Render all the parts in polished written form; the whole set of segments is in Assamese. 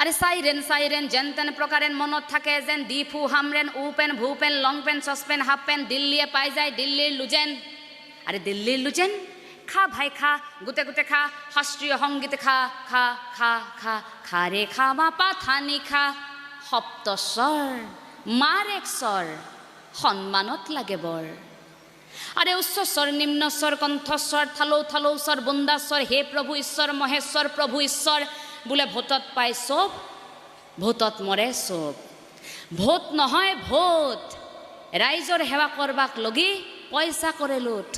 আৰে চাইৰেন যেন তেন প্ৰকাৰেন মনত থাকে যেন দি ফু হামৰেন উ পেন ভু পেন লং পেন চচপেন হাফ পেন দিল্লীয়ে পাই যায় দিল্লীৰ লুজেন আৰে দিল্লীৰ লুজেন খা ভাই খা গোটে গোটে খা শাস্ত্ৰীয় সংগীত খা খা খা খা খা ৰে খা মা পা থানি খা সপ্তস্বৰ মাৰ এক স্বৰ সন্মানত লাগে বৰ আৰে উচ্চস্বৰ নিম্নস্বৰ কণ্ঠস্বৰ থালৌ থালৌ স্বৰ বুন্দাস্বৰ হে প্ৰভু ঈশ্বৰ মহেশ্বৰ প্ৰভু ঈশ্বৰ বোলে ভোটত পায় চব ভোটত মৰে চব ভোট নহয় ভোট ৰাইজৰ সেৱা কৰবাক লগি পইচা কৰে লুট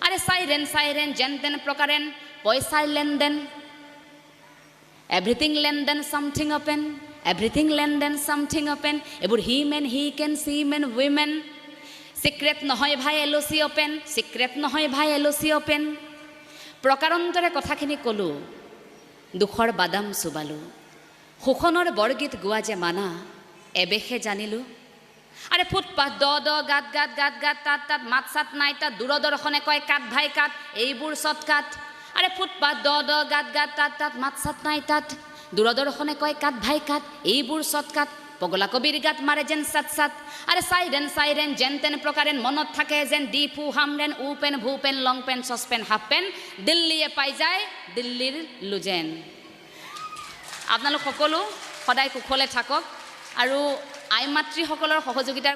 আৰে চাইৰেন যেন তেন প্ৰকাৰেন পইচাৰ লেনদেন এভৰিথিং লেনদেন সামথিং অপেন এভৰিথিং লেনদেন সামথিং অপেন এইবোৰ হি মেন হি কেন সি মেন উইমেন সিক্ৰেট নহয় ভাই এলচি ওপেন সিক্ৰেট নহয় ভাই এলচি ওপেন প্ৰকাৰান্তৰে কথাখিনি কলো দুখৰ বাদাম চুবালো শোষণৰ বৰগীত গোৱা যে মানা এবেশে জানিলো আরে ফুটপাথ দ গাত গাত গাত গাত তাত তাত মাত সাত নাই তাত দূৰদৰ্শনে কয় কাট ভাই কাট এইবোৰ চটকাট আরে ফুটপাথ দ গাত গাত তাত তাত মাত সাত নাই তাত দূৰদৰ্শনে কয় কাট ভাই কাট এইবোৰ চটকাট পগলা কবির গাত মারে যেন সাত সাত আরে সাইরেন যেন তেন প্রকারেন মনত থাকে যেন দি ফু হামরেন উ পেন ভু পেন লং পেন চচপেন হাফ পেন দিল্লীয়ে পাই যায় দিল্লীৰ লুজেন আপোনালোক সকলো সদায় কুশলে থাকক আৰু আই মাতৃসকলৰ সহযোগিতাৰ